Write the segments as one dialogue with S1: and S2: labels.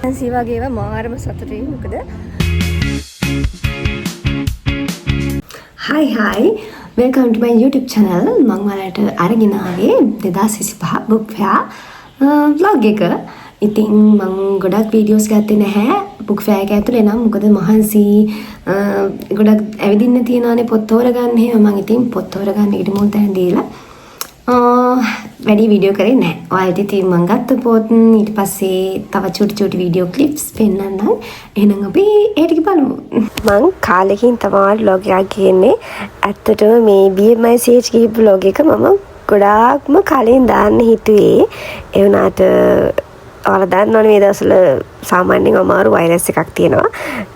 S1: ඒ වගේම මාරම සතුටින් මොකද Hi welcome to my YouTube channel මම ඔයාලට අරගෙන ආවේ 2025 book fair vlog එක. ඉතින් මම ගොඩක් වීඩියෝස් ගත්තේ නැහැ book fair එක ඇතුලේ නම් මොකද මහන්සි ගොඩක් ඇවිදින්න තියෙනවානේ පොත් තෝරගන්න. එහෙම මම ඉතින් පොත් තෝරගන්න ඊට මුල් තැන දීලා වැඩි වීඩියෝ කරේ නැහැ. ඔයාලට ඉතින් මම ගත්ත පොත් ඊට පස්සේ තව චුටි වීඩියෝ ක්ලිප්ස් පෙන්නන්නම්. එහෙනම් අපි ඒ ටික බලමු. මම කාලෙකින් තමයි vlog එකක් ගේන්නේ. ඇත්තටම මේ BMICH ගිහි vlog එක මම ගොඩාක්ම කලින් දාන්න හිතුවේ. ඒ වුණාට ඔයාලා දන්නවනේ මේ දවස්වල සාමාන්‍යයෙන් අමාරු වෛරස් එකක් තියෙනවා.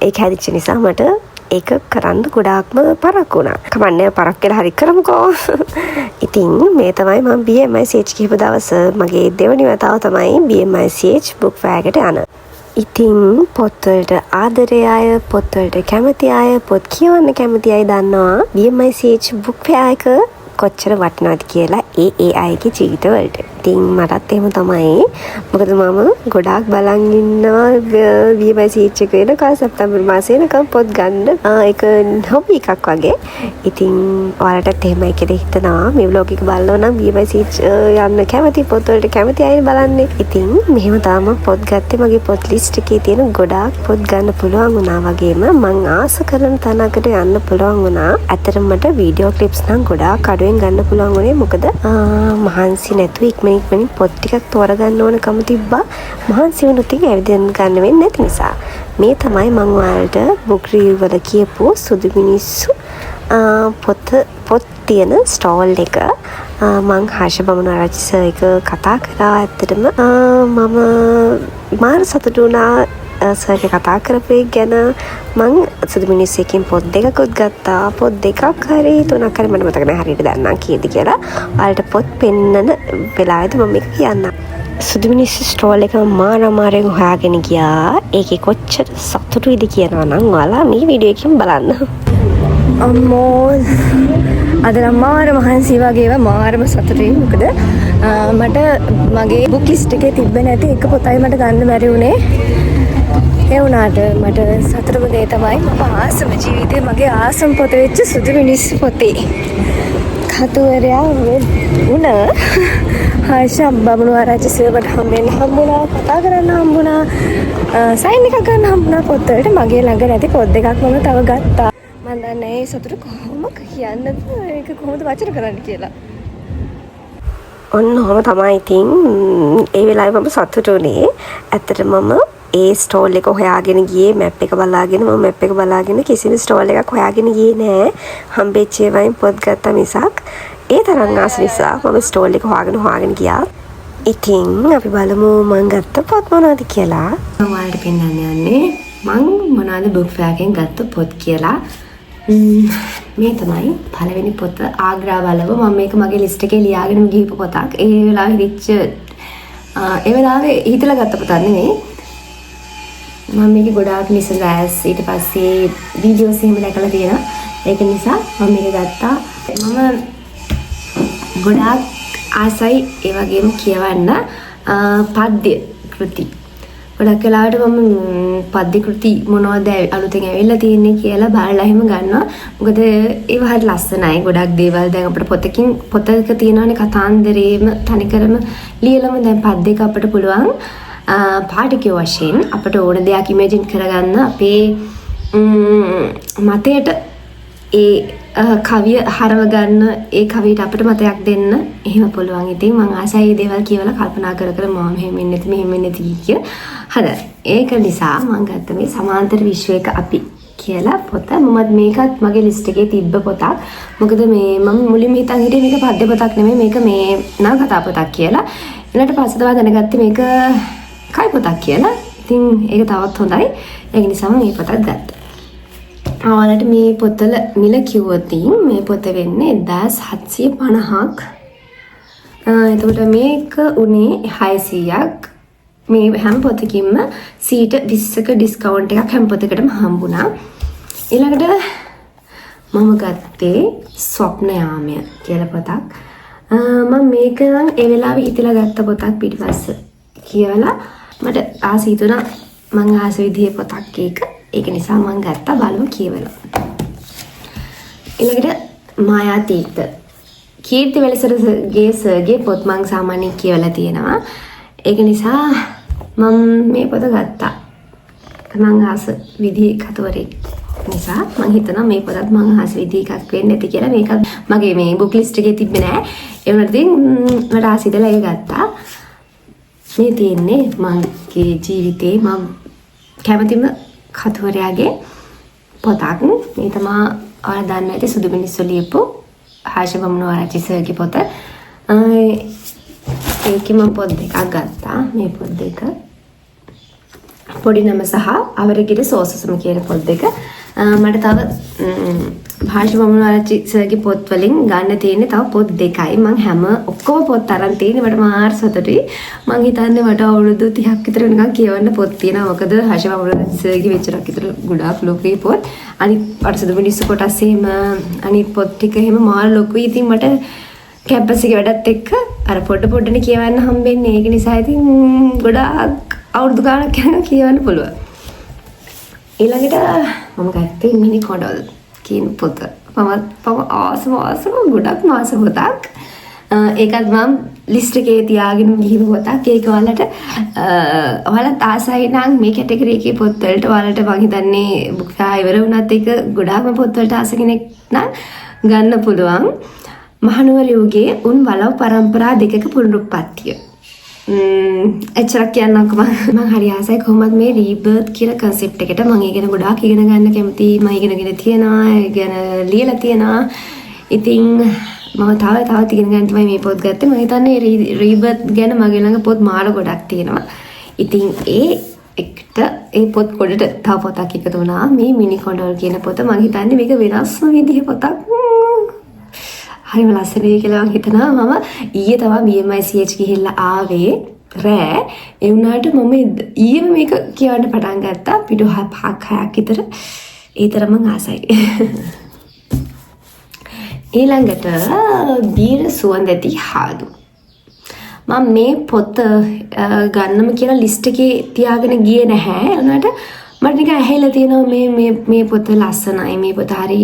S1: ඒක හැදිච්ච නිසා මට ඒක කරන්න ගොඩාක්ම පරක් වුණා. කමන්නේ පරක් කියලා හරි කරමුකෝ. ඉතින් මේ තමයි මම BMICH කියපු දවස මගේ දෙවනි වතාව තමයි BMICH book fair එකට යන. ඉතින් පොත්වලට ආදරය අය, පොත්වලට කැමති අය, පොත් කියවන්න කැමති අය දන්නවා BMICH book fair එක කොච්චර වටිනවද කියලා ඒ අයගේ ජීවිතවලට. ඉතින් මටත් එහෙම තමයි. මොකද මම ගොඩාක් බලන් ඉන්නවා BMICH එක වෙනකන් සැප්තැම්බර් මාසේ වෙනකන් පොත් ගන්න. ඒක හොබි එකක් වගේ. ඉතින් ඔයාලටත් එහෙමයි කියලා හිතනවා. මේ vlog එක බලනවා නම් BMICH යන්න කැමති, පොත් වලට කැමති අය බලන්නේ. ඉතින් මෙහෙම තමයි පොත් ගත්තේ. මගේ පොත් ලිස්ට් එකේ තියෙන ගොඩාක් පොත් ගන්න පුළුවන් වුණා වගේම මං ආස කරන තැනකට යන්න පුළුවන් වුණා. ඇත්තටම මට වීඩියෝ ක්ලිප්ස් නම් ගොඩාක් අඩුවෙන් ගන්න පුළුවන් වුණේ. මොකද මහන්සි නැතුව ඉක්මනින් පොත් ටිකක් තෝරගන්න ඕනකම තිබ්බා. මහන්සි වුණොත් ඇවිදින්න ගන්න වෙන්නේ නැති නිසා. මේ තමයි මම ඔයාලට බුක් රිවිව් වල කියපු සුදු මිනිස්සු පොත් තියෙන ස්ටෝල් එක. මං හර්ෂ බමුණාරච්චි සර් එක කතා කරා. ඇත්තටම මම මාර සතුටු වුණා සර්ගේ කතා කරපු එක ගැන. මං සුදු මිනිස්සු එකකින් පොත් දෙකකුත් ගත්තා. පොත් දෙකක් හරි තුනක් හරි මට මතක නැහැ හරියට දැන් නම් කීයද කියලා. ඔයාලට පොත් පෙන්නන වෙලාවෙදි මම මේක කියන්නම්. සුදු මිනිස්සු ස්ටෝල් එක මාර අමාරුවෙන් හොයාගෙන ගියා. ඒකේ කොච්චර සතුටුයිද කියනවා නම් ඔයාලා මේ වීඩියෝ එකකින් බලන්න. අම්මෝ අද නම් මාර මහන්සි වගේම මාරම සතුටින්. මොකද මට මගේ බුක් ලිස්ට් එකේ තිබ්බ නැති එක පොතයි මට ගන්න බැරි වුණේ. ඒ වුණාට මට සතුටුම දේ තමයි මම ආසම ජීවිතේ මගේ ආසම පොත වෙච්ච සුදු මිනිස්සු පොතේ කතුවරයා වුණ හර්ෂ බමුණාරච්චි සර්වට හම්බුණා, කතා කරන්න හම්බුණා, සයින් එකක් ගන්න හම්බුණා පොත් වලට. මගේ ළඟ නැති පොත් දෙකක් මම තව ගත්තා. මම දන්නේ මේ සතුට කොහොම කියන්නද, ඒක කොහොමද වචන කරන්න කියලා. ඔන්න ඔහම තමයි. ඉතින් ඒ වෙලාවේ මම සතුටු වුණේ. ඇත්තටම මම ඒ ස්ටෝල් එක හොයාගෙන ගියේ මැප් එක බලාගෙන කිසිම ස්ටෝල් එකක් හොයාගෙන ගියේ නෑ. හම්බෙච්ච ඒවායින් පොත් ගත්තා මිසක් ඒ තරම් ආස නිසා මම ස්ටෝල් එක හොයාගෙන ගියා. ඉතින් අපි බලමු මම ගත්ත පොත් මොනවද කියලා. මම ඔයාලට පෙන්නන්න යන්නේ මම මොනවද බුක් ෆෙයාර් එකෙන් ගත්ත පොත් කියලා. මේ තමයි පළවෙනි පොත ආග්‍රා බලව. මම මේක මගේ ලිස්ට් එකේ ලියාගෙන ගිහපු පොතක්. ඒ වෙලාවේ හිතලා ගත්ත පොතක් නෙමෙයි. මම මේක ගොඩාක් නිසඳෑස් ඊට පස්සේ වීඩියෝස් එහෙම දැකලා තියෙනවා. ඒක නිසා මම මේක ගත්තා. මම ගොඩාක් ආසයි ඒ වගේම කියවන්න පද්‍ය කෘති. ගොඩක් වෙලාවට මම පද්‍ය කෘති මොනවද අලුතෙන් ඇවිල්ලා තියෙන්නේ කියලා බලලා එහෙම ගන්නවා. මොකද ඒව හරිය ලස්සනයි. ගොඩක් දේවල් දැන් අපිට පොතක තියෙනවානේ කතාන්දරේම තනිකරම ලියලම දැන් පද්‍යක අපිට පුළුවන් පාඨකයෝ වශයෙන් අපට ඕන දෙයක් ඉමේජින් කරගන්න අපේ මතයට ඒ කවිය හරව ගන්න, ඒ කවියට අපිට මතයක් දෙන්න එහෙම පුළුවන්. ඉතින් මම ආසයි මේ දේවල් කියවලා කල්පනා කර මම මෙහෙම වෙන්නේ නැති කිය. හරි. ඒක නිසා මම ගත්ත මේ සමාන්තර විශ්වයක අපි කියලා පොත. මමත් මේකත් මගේ ලිස්ට් එකේ තිබ්බ පොතක්. මොකද මේ මම මුලින්ම හිතන් හිටියේ මේක පද්‍ය පොතක් නෙමෙයි, මේක මේ නව කතා පොතක් කියලා. ඊළඟට පස්සේ තමයි දැනගත්තේ මේක කයි පොතක් කියලා. ඉතින් ඒක තවත් හොඳයි. ඒක නිසා මම මේ පොතක් ගත්තා. ඔයාලට මේ පොතල මිල කිව්වොත් මේ පොත වෙන්නේ 1750ක්. එතකොට මේක උනේ 600ක්. මේ හැම පොතකින්ම 20% ඩිස්කවුන්ට් එකක් හැම පොතකටම හම්බුණා. ඊළඟට මම ගත්තේ ස්වප්නයාමය කියලා පොතක්. මම මේක නම් ඒ වෙලාවේ හිතලා ගත්ත පොතක්. පිටිපස්ස කියවලා මට ආස හිතුණා මං ආස විදිහේ පොතක් ඒක. ඒක නිසා මං ගත්තා බලමු කියවලා. ඊළඟට මායාතීත. කීර්ති වැලිසරගේ සර්ගේ පොත් මං සාමාන්‍යයෙන් කියවලා තියෙනවා. ඒක නිසා මම මේ පොත ගත්තා. මං ආස විදිහේ කතවරේ නිසා මං හිතනවා මේ පොතත් මං ආස විදිහ එකක් වෙන්න ඇති කියලා. මේක මගේ මේ බුක් ලිස්ට් එකේ තිබ්බේ නෑ. ඒ වුණාට ඉතින් මට ආසිතලා ඒක ගත්තා. මේ තියෙන්නේ මගේ ජීවිතේ මම කැමතිම කතවරයාගේ පොතක්. මේ තමයි ඔයාලා දන්න ඇති සුදු මිනිස්සු ලියපු හාෂි බමුණුආරච්චි සර්ගේ පොත. ඒකේ මම පොත් දෙකක් ගත්තා. මේ පොත් දෙක පොඩි නම සහ අවරගිර සෝසසම කියන පොත් දෙක. මට තව හාෂි බමුණුආරච්චි සර්ගේ පොත් වලින් ගන්න තියෙන්නේ තව පොත් දෙකයි. මම හැම ඔක්කොම පොත් අරන් තියෙන්නේ. මට මාර සතුටුයි. මම හිතන්නේ මට අවුරුදු 30ක් විතර නිකන් කියවන්න පොත් තියෙනවා. මොකද හාෂි බමුණුආරච්චි සර්ගේ වෙච්චරක් විතර ගොඩාක් ලොකුයි පොත්. අනිත් පරිසද මිනිස්සු කොටස් එහෙම අනිත් පොත් ටික එහෙම මාර ලොකුයි. ඉතින් මට කැම්පස් එකේ වැඩත් එක්ක අර පොඩ්ඩනේ කියවන්න හම්බෙන්නේ. ඒක නිසා ඉතින් ගොඩාක් අවුරුදු ගානක් යනවා කියවන්න පුළුවන්. ඊළඟට මම ගත්තේ මිනි කොඩල් කියන පොත. මම ආසම ගොඩක් මාස පොතක්. ඒකත් මම ලිස්ට් එකේ තියාගෙන ගිහින් පොතක්. ඒක ඔයාලත් ආසයි නම් මේ කැටගරි එකේ පොත් වලට ඔයාලට මම හිතන්නේ බුක් ෆෙයා ඉවර වුණත් ඒක ගොඩාක්ම පොත් වලට ආස කෙනෙක් නම් ගන්න පුළුවන්. මහනුවර යුගයේ උන් වලව් පරම්පරා දෙකක පුනරුත්පත්තිය. එච්චරක් කියන්නම්කෝ මම හරි ආසයි කොහොමද මේ රීබර්ත් කියලා concept එකට මම ඉගෙන ගොඩාක් ඉගෙන ගන්න කැමතියි. මම ඉගෙනගෙන තියෙනවා, ඉගෙන ලියලා තියෙනවා. ඉතින් මම තව ඉගෙන ගන්න තමයි මේ පොත් ගත්තේ. මම හිතන්නේ රීබර්ත් ගැන මගේ ළඟ පොත් මාර ගොඩක් තියෙනවා. ඉතින් ඒ පොත් කොටට තව පොතක් එකතු වුණා. මේ මිනි කොඩල් කියන පොත මම හිතන්නේ මේක වෙනස්ම විදිහේ පොතක්. හරිම ලස්සනයි කියලා මම හිතනවා. මම ඊයේ තමයි BMICH ගිහිල්ලා ආවේ රෑ. ඒ වුණාට මම ඊයේ මේක කියවන්න පටන් ගත්තා. පිටු 5ක් 6ක් විතර. ඒ තරම ආසයි. ඊළඟට බීර සුවඳති හාදු. මම මේ පොත ගන්නම කියලා ලිස්ට් එකේ තියාගෙන ගියේ නැහැ. උනාට මට නිකන් ඇහිලා තියෙනවා මේ පොත ලස්සනයි. මේ පොත හරි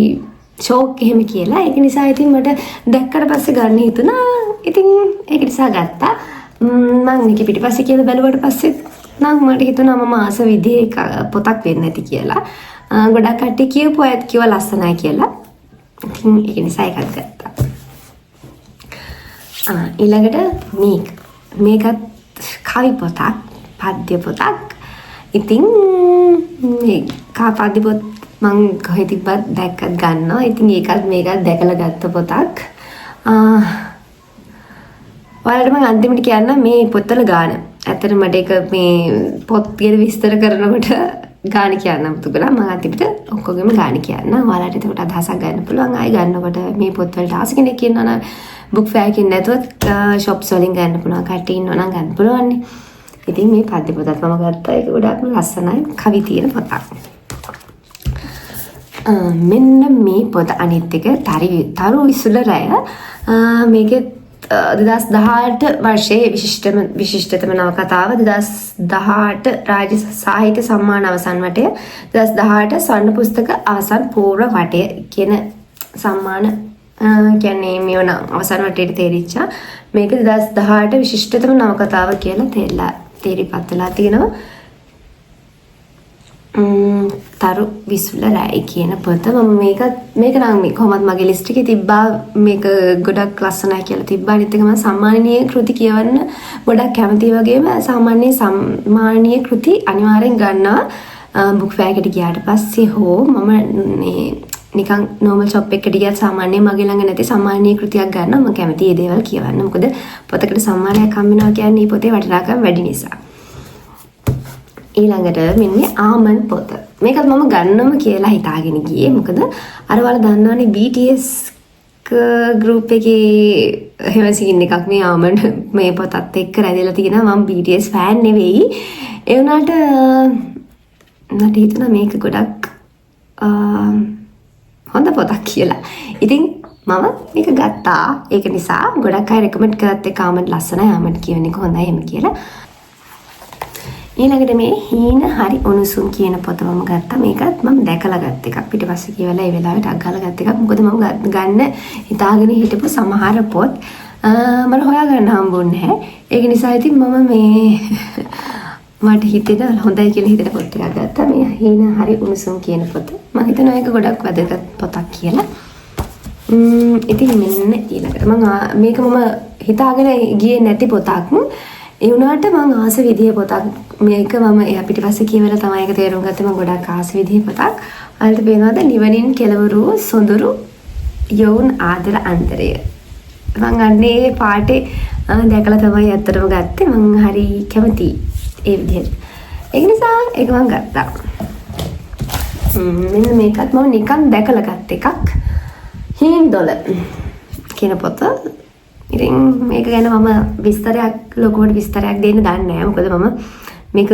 S1: ෂෝක් එහෙම කියලා. ඒක නිසා ඉතින් මට දැක්කට පස්සේ ගන්න හිතුණා. ඉතින් ඒක නිසා ගත්තා. මම මේක පිටිපස්සේ කියලා බැලුවට පස්සේ නම් මට හිතුණා මම ආස විදිහේ පොතක් වෙන්න ඇති කියලා. ගොඩක් කට්ටිය කියපු අයත් කිව්වා ලස්සනයි කියලා. ඉතින් ඒක නිසා ඒකත් ගත්තා. ඊළඟට මේකත් කවි පොතක්, පද්‍ය පොතක්. ඉතින් මේ පද්‍ය පොත් මං කොහෙ තිබ්බත් දැක්කත් ගන්නවා. ඉතින් මේකත් දැකලා ගත්ත පොතක්. ඔයාලට මම අන්තිමට කියන්න මේ පොත්වල ගාන. ඇත්තට මට ඒක මේ පොත් ගැන විස්තර කරනකොට ගාන කියන්න අමුතු කළා. මම අන්තිමට ඔක්කොගෙම ගාන කියන්න. ඔයාලට ඒකට අදහසක් ගන්න පුළුවන්. ආයි ගන්නකොට මේ පොත් වලට ආස කෙනෙක් ඉන්නවා නම් බුක් ෆෙයා එකකින් නැතුවත් shops වලින් ගන්න පුළුවන්. කට්ටිය ඉන්නවා නම් ගන්න පුළුවන්. ඉතින් මේ පද්‍ය පොතත් මම ගත්තා. ඒක ගොඩක්ම ලස්සනයි. කවි තියෙන පොතක්. මෙන්න මේ පොත අනිත් එක තරු විසුල රැය. මේකේ 2018 වර්ෂයේ විශිෂ්ටතම නවකතාව 2018 රාජ්‍ය සාහිත්‍ය සම්මාන අවසන් වටය 2018 ස්වර්ණ පුස්තක අවසන් පූර්ව වටය කියන සම්මාන කියන්නේ මේ වන අවසන් වටේට තේරිච්චා. මේක 2018 විශිෂ්ටතම නවකතාව කියලා තේරිපත් වෙලා තියෙනවා. තරු විසුල රැයි කියන පොත. මම මේක නම් කොහොමත් මගේ ලිස්ට් එකේ තිබ්බා. මේක ගොඩක් ලස්සනයි කියලා තිබ්බා. අනිත් එක මම සම්මානීය කෘති කියවන්න ගොඩක් කැමතියි වගේම සාමාන්‍ය සම්මානීය කෘති අනිවාර්යෙන් ගන්නවා. බුක් ෆෙයා එකට ගියාට පස්සේ හෝ මම නිකන් normal shop එකකට ගියත් සාමාන්‍යයෙන් මගේ ළඟ නැති සම්මානීය කෘතියක් ගන්නවා. මම කැමතියි ඒ දේවල් කියවන්න. මොකද පොතකට සම්මානයක් හම්බ වෙනවා කියන්නේ මේ පොතේ වටිනාකම වැඩි නිසා. ඊළඟට මෙන්න ආමන්ඩ් පොත. මේකත් මම ගන්නම කියලා හිතාගෙන ගියේ. මොකද අර ඔයාලා දන්නවනේ BTS ගෲප් එකේ හැම සීන් එකක් මේ ආමන්ඩ් මේ පොතත් එක්ක රැඳිලා තියෙනවා. මම BTS ෆෑන් නෙවෙයි. ඒ වුණාට මට හිතුණා මේක ගොඩක් හොඳ පොතක් කියලා. ඉතින් මම මේක ගත්තා. ඒක නිසා ගොඩක් අය රෙකමන්ඩ් කරත් ඒ ආමන්ඩ් ලස්සනයි. ආමන්ඩ් කියන එක හොඳයි එහෙම කියලා. ඊළඟට මේ හීන හරි උණුසුම් කියන පොත මම ගත්තා. මේකත් මම දැකලා ගත්ත එකක්. පිටිපස්සේ කියවලා ඒ වෙලාවට අග්ගලා ගත්ත එකක්. මොකද මම ගන්න හිතාගෙන හිටපු සමහර පොත් මට හොයාගන්න හම්බුන්නේ නැහැ. ඒක නිසා ඉතින් මම මේ මට හිතෙන හොඳයි කියලා හිතෙන පොත් ටිකක් ගත්තා. මේ හීන හරි උණුසුම් කියන පොත. මම හිතනවා ඒක ගොඩක් වැදගත් පොතක් කියලා. ඉතින් මෙන්න ඊළඟට මේක මම හිතාගෙන ගියේ නැති පොතක්. ඒ වුණාට මම ආස විදිහේ පොතක්. මේක මම එයා පිටිපස්සේ කියවලා තමයි ඒක තේරුම් ගත්තේ. මම ගොඩක් ආස විදිහේ පොතක්. අල්ලට පේනවාද නිවනින් කෙලවරු සොඳුරු යෝන් ආදර අන්තරය. මම අන්නේ පාටේ දැකලා තමයි ඇත්තටම ගත්තේ. මම හරි කැමතියි ඒ විදිහට. ඒ නිසා ඒක මම ගත්තා. මෙන්න මේකත් මම නිකන් දැකලා ගත්ත එකක්. හින්දොල කියන පොත. ඉතින් මේක ගැන මම විස්තරයක් ලොකුවට විස්තරයක් දෙන්න දන්නේ නැහැ. මොකද මම මේක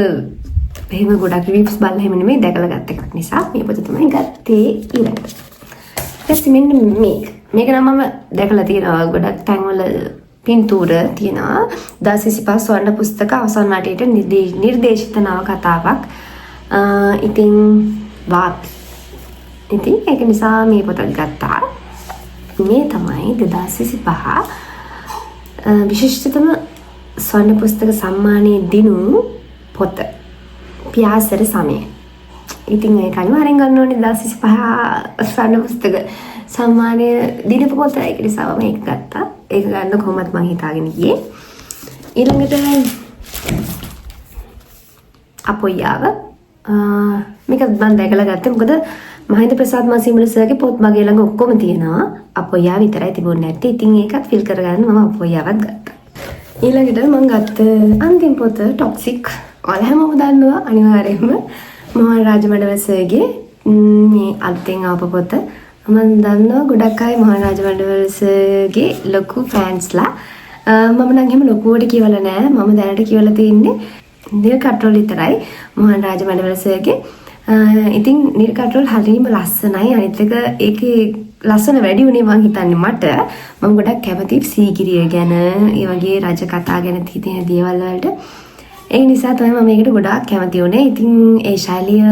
S1: එහෙම ගොඩක් රිවිව්ස් බලලා එහෙම නෙමෙයි දැකලා ගත්ත එකක් නිසා මේ පොත තමයි ගත්තේ ඊළඟට. ඊට මෙන්න මේක නම් මම දැකලා තියෙනවා ගොඩක් තැන්වල පින්තූර තියෙනවා. දාසිසිපා ස්වර්ණ පුස්තක අවසන් වටේට නිර්දේශිත නවකතාවක්. ඉතින් ඒක නිසා මේ පොත ගත්තා. මේ තමයි 2025 විශිෂ්ටතම ස්වර්ණ පුස්තක සම්මානයේ දිනු පොත. පියාසර සමය. ඉතින් ඒක අනිවාර්යෙන් ගන්න ඕනේ 2025 ස්වර්ණ පුස්තක සම්මානය දිනපු පොත. ඒක නිසා මම ඒක ගත්තා. ඒක ගන්න කොහොමද මම හිතාගෙන ගියේ. ඊළඟට අපොයියාව මේක මම දැකලා ගත්තේ. මොකද මහින්ද ප්‍රසාද් මාසිමුල සර්ගේ පොත් මගේ ළඟ ඔක්කොම තියෙනවා. අපොයියා විතරයි තිබුණේ නැත්තේ. ඉතින් ඒකත් ෆිල් කරගන්න මම අපොයියාවත් ගත්තා. ඊළඟට මම ගත්ත අන්තිම පොත ටොක්සික්. ඔයාලා හැමෝම දන්නවා අනිවාර්යයෙන්ම මොහන් රාජමඩවල සර්ගේ මේ අලුතෙන් ආපු පොත. මම දන්නවා ගොඩක් අය මොහන් රාජමඩවල සර්ගේ ලොකු ෆෑන්ස්ලා. මම නම් එහෙම ලොකුවට කියවලා නැහැ. මම දැනට කියවලා තියෙන්නේ නිල් කට්‍රෝල් විතරයි මොහන් රාජමඩවල සර්ගේ. ඉතින් නිල් කට්‍රෝල් හරිම ලස්සනයි. අනිත් එක ඒකේ ලස්සන වැඩි උනේ මං හිතන්නේ මට. මම ගොඩක් කැමතියි සීගිරිය ගැන, ඒ වගේ රජ කතා ගැන හිතෙන දේවල් වලට. ඒ නිසා තමයි මම මේකට ගොඩාක් කැමති උනේ. ඉතින් ඒ ශෛලිය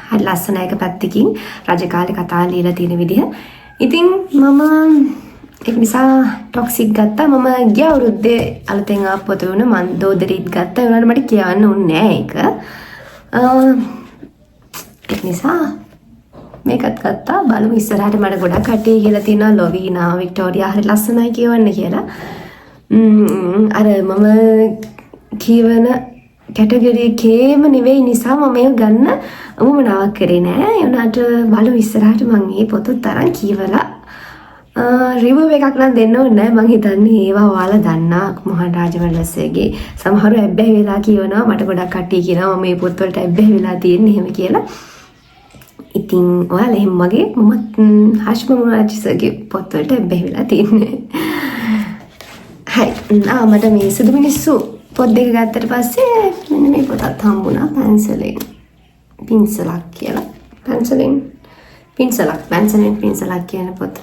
S1: හරි ලස්සන එක පැත්තකින් රජ කාලේ කතා ලියලා තියෙන විදිහ. ඉතින් මම ඒක නිසා ටොක්සික් ගත්තා. මම ගිය අවුරුද්දේ අලුතෙන් ආපු පොත වුණ මන්දෝදරිත් ගත්තා. ඒ වුණාට මට කියවන්න උන්නේ නැහැ ඒක. ඒක නිසා මේකත් ගත්තා. බලමු ඉස්සරහට මට ගොඩක් කට්ටිය කියලා තියෙනවා ලොවීනා වික්ටෝරියා හරි ලස්සනයි කියවන්න කියලා. අර මම කියවන කැටගරි එකේම නෙවෙයි නිසා මම මේක ගන්න උවමනාවක් කරේ නෑ. ඒ වුණාට බලමු ඉස්සරහට මම මේ පොත තරම් කියවලා රිවිව් එකක් නම් දෙන්න ඕනේ නෑ. මම හිතන්නේ ඒවා ඔයාලා දන්නා මොහන් රාජමල්ලසේගේ සමහරව ඇබ්බැහි වෙලා කියවනවා. මට ගොඩක් කට්ටිය කියනවා මේ පොත් වලට ඇබ්බැහි වෙලා තියෙන්නේ එහෙම කියලා. ඉතින් ඔයාලා එහෙම වගේ මමත් හෂ්ම මොනාජිසගේ පොත් වලට ඇබ්බැහි වෙලා තියෙන්නේ. හරි. මට මේ සුදු මිනිස්සු පොත් දෙක ගත්තට පස්සේ මෙන්න මේ පොතත් හම්බුණා. පැන්සලෙන් පින්සලක් කියලා. පැන්සලෙන් පින්සලක් කියන පොත.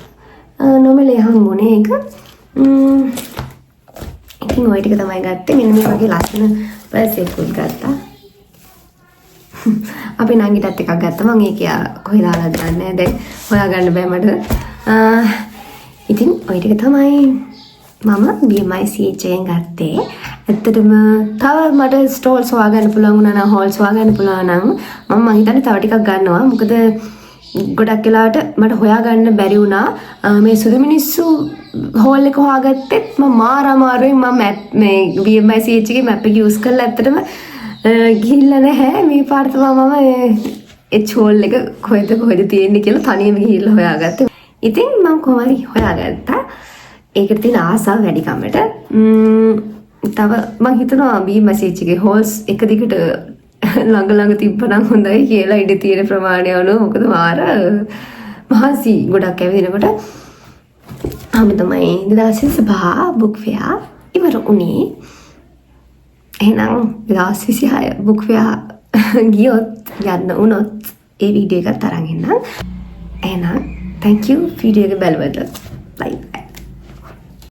S1: නොමලේ හම්බුනේ ඒක. ඉතින් ওই ටික තමයි ගත්තේ. මෙන්න මේ වගේ ලස්සන පර්සෙකුත් ගත්තා. අපි නංගිටත් එකක් ගත්තා. මම ඒක කොහෙද ආලා දන්නේ දැන් හොයාගන්න බෑ මට. ඉතින් ওই ටික තමයි මම BMI CH එකෙන් ගත්තේ. ඇත්තටම තව මට ස්ටෝල්ස් හොයාගන්න පුළුවන් වුණා නම් හෝල්ස් හොයාගන්න පුළුවන් නම් මම හිතන්නේ තව ටිකක් ගන්නවා. මොකද ගොඩක් වෙලාවට මට හොයාගන්න බැරි වුණා. මේ සුදු මිනිස්සු හෝල් එක හොයාගත්තෙත් මම මාරාමාරුවෙන් මම මේ BMI CH එකේ මැප් එක යූස් කරලා ඇත්තටම ගිහිල්ලා නැහැ. මේ පාර තමයි මම ඒ හෝල් එක කොහෙද තියෙන්නේ කියලා තනියම ගිහිල්ලා හොයාගත්තා. ඉතින් මම කොහොමද හොයාගත්තා. ඒකට තියෙන ආසාව වැඩි කමට තව මම හිතනවා BMI CH එකේ හෝල්ස් එක දිගට ළඟ තිබ්බනම් හොඳයි කියලා ඉඩ තියෙන ප්‍රමාණය අනුව. මොකද මාර මහන්සි ගොඩක් ඇවිදිනකොට තමයි 2025 බුක් ෆෙයා ඉවර වුණේ. එහෙනම් 2026 බුක් ෆෙයා ගියොත් යන්න උනොත් ඒ වීඩියෝ එකත් අරන් එන්න. එහෙනම් thank you වීඩියෝ එක බලවට. bye.